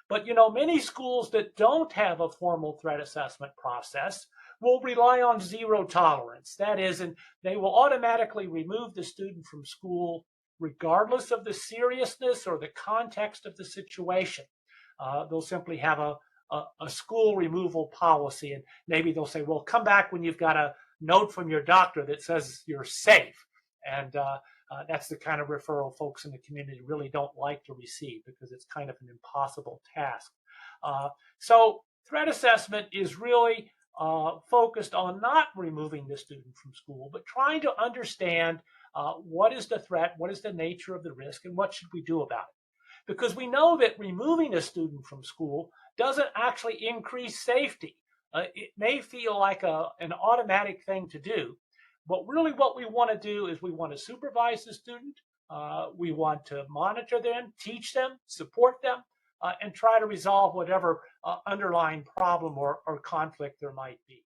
But many schools that don't have a formal threat assessment process will rely on zero tolerance. That is, and they will automatically remove the student from school regardless of the seriousness or the context of the situation. They'll simply have a school removal policy, and maybe they'll say, well, come back when you've got a note from your doctor that says you're safe. And that's the kind of referral folks in the community really don't like to receive because it's kind of an impossible task. So threat assessment is really focused on not removing the student from school, but trying to understand what is the threat, what is the nature of the risk, and what should we do about it. Because we know that removing a student from school doesn't actually increase safety. It may feel like an automatic thing to do, but really what we want to do is we want to supervise the student, we want to monitor them, teach them, support them, and try to resolve whatever underlying problem or conflict there might be.